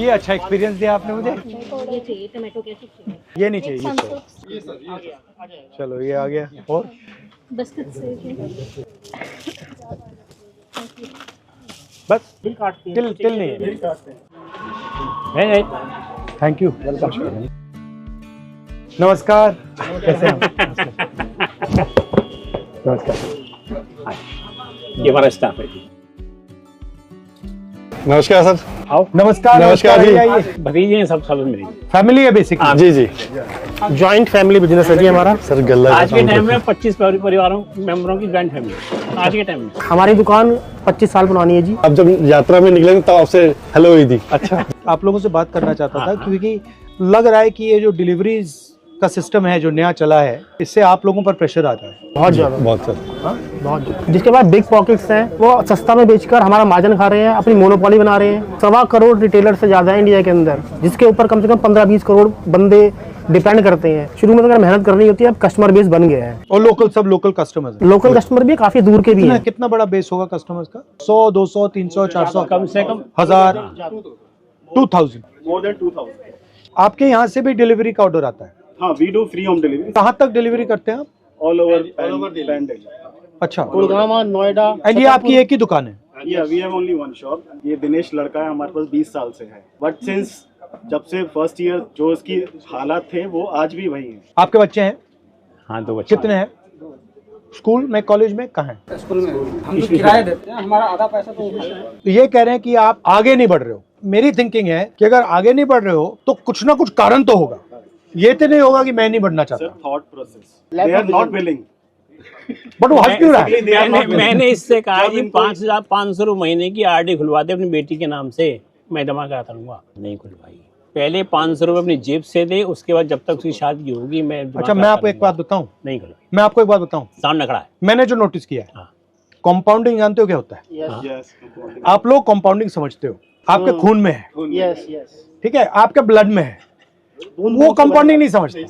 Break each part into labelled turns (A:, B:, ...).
A: ये अच्छा एक्सपीरियंस दिया आपने मुझे।
B: ये चाहिए टमाटो कैसे?
A: ये नहीं चाहिए, ये चलो ये आ गया। और
B: बिस्किट से
A: बस तिल नहीं है। Thank you, welcome. नमस्कार, कैसे हैं? नमस्कार,
C: ये हमारा स्टाफ है।
D: नमस्कार सर।
A: आओ। नमस्कार।
D: नमस्कार जी।
A: आइए।
C: भतीजे हैं सब मेरी
A: फैमिली है बेसिकली।
D: जी जी,
E: जॉइंट फैमिली बिजनेस है जी हमारा।
D: सर गल्ला
C: आज के टाइम में 25 परिवारों मेंबरों की जॉइंट फैमिली आज के टाइम में।
E: हमारी दुकान 25 साल पुरानी है जी।
D: अब जब यात्रा में निकले तब आपसे हेलो हुई थी।
A: अच्छा, आप लोगों से बात करना चाहता था क्योंकि लग रहा है कि ये जो डिलीवरीज का सिस्टम है जो नया चला है, इससे आप लोगों पर प्रेशर आता है।
E: बहुत ज्यादा,
D: बहुत सर,
E: बहुत ज्यादा। जिसके बाद बिग पॉकेट्स हैं, वो सस्ता में बेचकर हमारा मार्जिन खा रहे हैं, अपनी मोनोपोली बना रहे हैं। 1.25 करोड़ रिटेलर से ज्यादा है इंडिया के अंदर, जिसके ऊपर कम से कम 15-20 करोड़ बंदे डिपेंड करते हैं। शुरू में तो अगर मेहनत करनी होती है, अब कस्टमर बेस बन गया है।
A: और local local customers,
E: local customer भी काफी दूर के भी हैं।
A: कितना बड़ा बेस होगा कस्टमर्स का? 100, 200, 300, 400,
C: कम से कम
A: 1000, 2000,
F: more than 2000.
A: आपके यहाँ से भी डिलीवरी का ऑर्डर आता है?
F: हाँ, we do free home delivery
A: कहाँ तक डिलीवरी करते हैं आप?
F: all over Delhi.
A: अच्छा,
E: गुड़गांव, नोएडा।
A: एंड ये आपकी एक ही दुकान है?
F: Yeah, we have only one shop. ये दिनेश लड़का है, हमारे पास 20 साल से है। But since जब से फर्स्ट ईयर जो उसकी हालात थे वो आज भी वही हैं।
A: आपके बच्चे हैं?
C: हाँ, 2 बच्चे।
A: कितने हैं? स्कूल में, कॉलेज में, कहाँ हैं?
E: स्कूल में हम तो किराया देते हैं, हमारा आधा पैसा तो
A: तो ये कह रहे हैं कि आप आगे नहीं बढ़ रहे हो। मेरी थिंकिंग है कि अगर आगे नहीं बढ़ रहे हो तो कुछ ना कुछ कारण तो होगा। ये तो नहीं होगा कि मैं नहीं बढ़ना चाहता।
F: Sir, thought process. They are not willing.
A: But वो हंस क्यों रहा है?
C: मैंने इससे कहा जी 5,500 रुपये महीने की आरडी खुलवा दे अपनी बेटी के नाम से, मैं जमा कराता रहूंगा। नहीं खुलवाई। पहले 500 रुपये अपनी जेब से दे, उसके बाद जब तक उसकी शादी होगी मैं।
A: अच्छा, मैं आपको एक बात बताऊं?
C: नहीं खुलवाई।
A: मैं आपको एक बात बताऊं,
C: सामने खड़ा है।
A: मैंने जो नोटिस किया है, कंपाउंडिंग जानते हो क्या होता है?
F: Yes.
A: आप लोग कंपाउंडिंग समझते हो, आपके खून में है,
E: यस यस।
A: ठीक है, आपके ब्लड में है, वो कंपाउंडिंग नहीं समझते।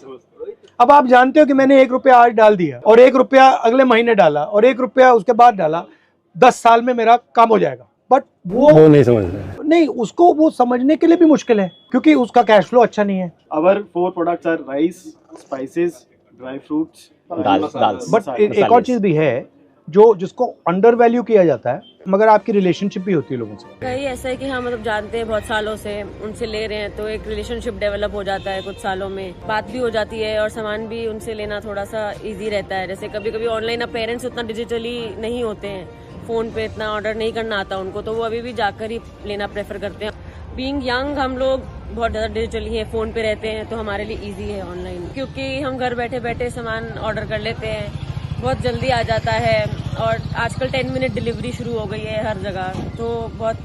A: अब आप जानते हो कि मैंने 1 रुपया आज डाल दिया और 1 रुपया अगले महीने डाला और 1 रुपया उसके बाद डाला, 10 साल में मेरा काम हो जाएगा। बट वो
D: नहीं समझ रहे।
A: नहीं, उसको वो समझने के लिए भी मुश्किल है क्योंकि उसका कैश फ्लो अच्छा नहीं है।
F: Our 4 products are rice, spices, dry fruits,
C: dal.
A: But एक और चीज भी है जो जिसको अंडर वैल्यू किया जाता है, मगर आपकी रिलेशनशिप भी होती है लोगों से।
G: कहीं ऐसा है कि हाँ मतलब जानते हैं बहुत सालों से, उनसे ले रहे हैं तो एक रिलेशनशिप डेवलप हो जाता है। कुछ सालों में बात भी हो जाती है और सामान भी उनसे लेना थोड़ा सा इजी रहता है। जैसे कभी कभी ऑनलाइन, अब पेरेंट्स उतना डिजिटली नहीं होते हैं, फोन पे इतना ऑर्डर नहीं करना आता उनको, तो वो अभी भी जाकर ही लेना प्रेफर करते हैं। बीइंग यंग हम लोग बहुत ज्यादा डिजिटली है, फोन पे रहते हैं, तो हमारे लिए इजी है ऑनलाइन, क्योंकि हम घर बैठे बैठे सामान ऑर्डर कर लेते हैं, बहुत जल्दी आ जाता है। और आजकल 10 मिनट डिलीवरी शुरू हो गई है हर जगह, तो बहुत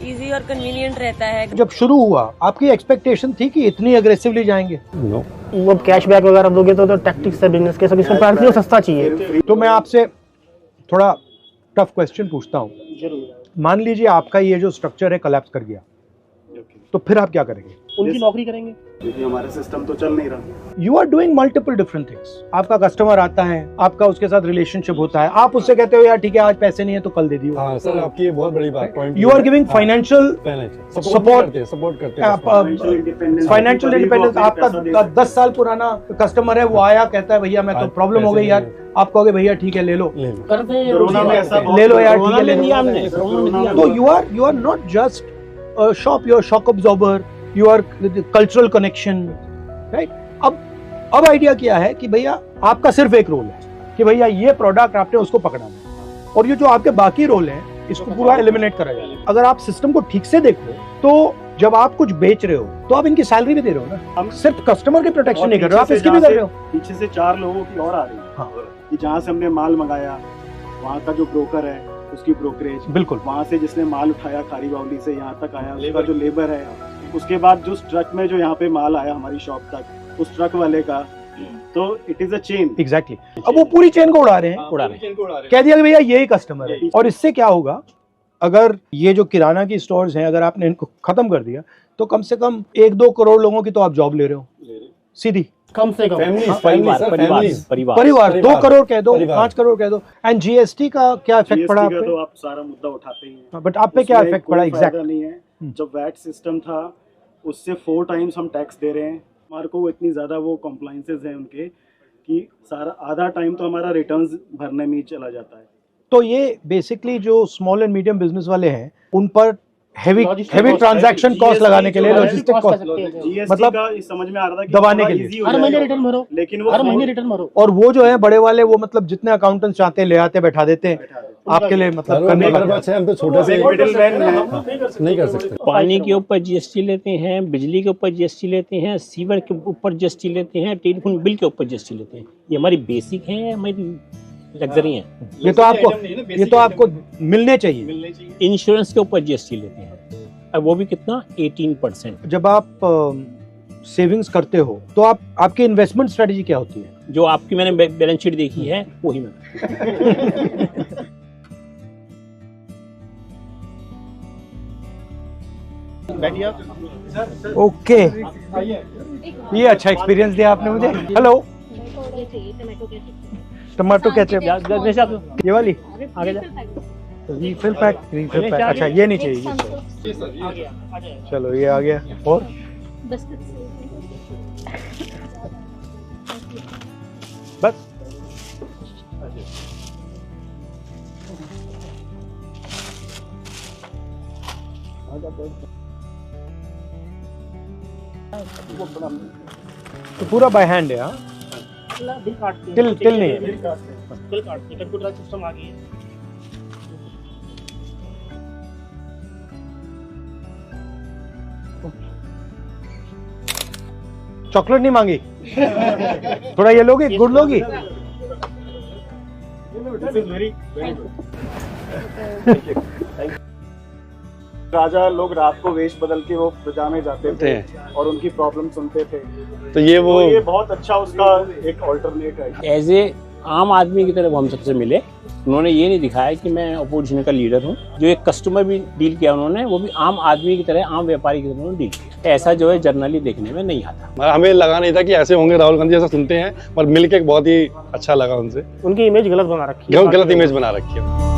G: इजी और कन्वीनियंट रहता है।
A: जब शुरू हुआ आपकी एक्सपेक्टेशन थी कि इतनी अग्रेसिवली जाएंगे?
E: वो कैशबैक वगैरह दोगे तो टैक्टिक्स है बिजनेस के, सब इसमें प्राइस सस्ता चाहिए।
A: तो मैं आपसे थोड़ा टफ क्वेश्चन पूछता हूँ। मान लीजिए आपका ये जो स्ट्रक्चर है कोलैप्स कर गया, तो फिर आप क्या करेंगे?
E: उनकी नौकरी करेंगे,
F: क्योंकि हमारा सिस्टम तो चल नहीं रहा।
A: You are doing multiple different things. आपका कस्टमर आता है, आपका उसके साथ रिलेशनशिप होता है, आप उससे कहते हो यार ठीक है आज पैसे नहीं है तो कल दे दियो।
D: हाँ सर, आपकी ये बहुत बड़ी बात point.
A: You are giving financial
D: support करते हैं।
A: Financial independence. आपका 10 साल पुराना कस्टमर है, वो आया कहता है भैया मैं तो प्रॉब्लम हो गई यार, आप कहोगे भैया ठीक है ले लो,
F: कोरोना में ऐसा
A: ले लो यार ठीक है ले लो। तो you are not just shop, you are shock absorber, you are cultural connection, right? अब आइडिया क्या है कि भैया आपका सिर्फ एक रोल है कि भैया ये प्रोडक्ट आपने उसको पकड़ाना है, और ये जो आपके बाकी रोल हैं इसको पूरा एलिमिनेट करा जाए। अगर आप सिस्टम को ठीक से देखो तो जब आप कुछ बेच रहे हो तो आप इनकी सैलरी भी दे रहे हो ना, हम सिर्फ कस्टमर की प्रोटेक्शन नहीं कर रहे हो, आप इसकी भी कर रहे हो।
F: पीछे से 4 लोगों की और आ रही है।
A: हाँ।
F: कि जहाँ से हमने माल मंगाया वहाँ का जो ब्रोकर है उसकी ब्रोकरेज,
A: बिल्कुल,
F: वहाँ से जिसने माल उठाया खारी बावली से यहाँ तक आया उसका जो लेबर है, उसके बाद जो ट्रक में जो यहाँ पे माल आया हमारी शॉप तक उस ट्रक वाले का, तो it is a chain.
A: Exactly. अब वो पूरी चेन को उड़ा रहे हैं, कह दिया कि भैया यही कस्टमर है। और इससे क्या होगा, अगर ये जो किराना की स्टोर्स हैं अगर आपने इनको खत्म कर दिया तो कम से कम 1-2 करोड़ लोगों की तो आप जॉब ले रहे हो सीधी,
E: कम से कम
A: परिवार 2 करोड़ कह दो, 5 करोड़ कह दो। एंड जीएसटी का क्या इफेक्ट पड़ा आप पे?
F: तो आप सारा मुद्दा उठाते हैं,
A: बट आप पे क्या इफेक्ट पड़ा एग्जैक्ट?
F: नहीं है जब वैट सिस्टम था उससे 4 टाइम्स हम टैक्स दे रहे हैं। हमारे को इतनी ज़्यादा वो कॉम्प्लाइंसेस हैं उनके कि सारा आधा टाइम तो हमारा रिटर्न्स भरने में ही चला जाता है।
A: तो ये बेसिकली जो स्मॉल एंड मीडियम बिजनेस वाले हैं उन पर हेवी ट्रांजैक्शन कॉस्ट लगाने के लिए लॉजिस्टिक कॉस्ट
F: जीएसटी
A: मतलब
F: का समझ में आ रहा था कि
A: दबाने
F: थोड़ा
A: के लिए।
F: easy हो
E: हर महीने
F: जाएगा,
E: रिटर्न भरो,
F: लेकिन वो
E: हर महीने रिटर्न भरो।
A: और वो जो है बड़े वाले वो मतलब जितने अकाउंटेंट्स चाहते हैं ले आते बैठा देते हैं आपके लिए मतलब करने लग जाते हैं।
D: हम तो छोटे से
F: मिडिलमैन है।
D: नहीं कर सकते।
C: पानी के ऊपर जीएसटी लेते हैं, बिजली के ऊपर जीएसटी लेते हैं, सीवर के ऊपर जीएसटी लेते हैं, टेलीफोन बिल के ऊपर जीएसटी लेते हैं। ये हमारी बेसिक है, हमारी लग्जरी है।
A: ये तो आपको मिलने चाहिए।
C: इंश्योरेंस के ऊपर जीएसटी लेते हैं, और वो भी कितना 18%।
A: जब आप सेविंग्स करते हो तो आपकी इन्वेस्टमेंट स्ट्रेटजी क्या होती है?
C: जो आपकी मैंने बैलेंस शीट देखी है वही मैं
A: ओके ये अच्छा एक्सपीरियंस दिया आपने मुझे। हेलो,
B: ये चाहिए टमाटो केचप।
A: टमाटो केचप ये वाली
C: आगे जा।
A: रीफिल पैक अच्छा ये नहीं चाहिए ये चाहिए। चलो ये आ गया। और
B: बिस्किट से
A: बस तो पूरा बाय हैंड है। हाँ, तिल नहीं है।
E: कंप्यूटर सिस्टम आ गई है।
A: चॉकलेट नहीं मांगी? थोड़ा ये लोगी, गुड़ लोगी?
F: राजा लोग रात को वेश बदल के वो प्रजा में जाते थे और उनकी प्रॉब्लम सुनते थे।
D: तो ये वो
F: तो ये बहुत अच्छा उसका एक ऑल्टरनेट है।
C: एज ए आम आदमी की तरह वो हम सबसे मिले। उन्होंने ये नहीं दिखाया कि मैं अपोजिशन का लीडर हूँ। जो एक कस्टमर भी डील किया उन्होंने, वो भी आम आदमी की तरह, आम व्यापारी की तरह उन्होंने डील किया। ऐसा जो है जर्नली देखने में नहीं आता।
D: हमें लगा नहीं था कि ऐसे होंगे। राहुल गांधी ऐसा सुनते हैं, पर मिलके बहुत ही अच्छा लगा उनसे।
E: उनकी इमेज गलत बना रखी है,
D: गलत इमेज बना रखी है।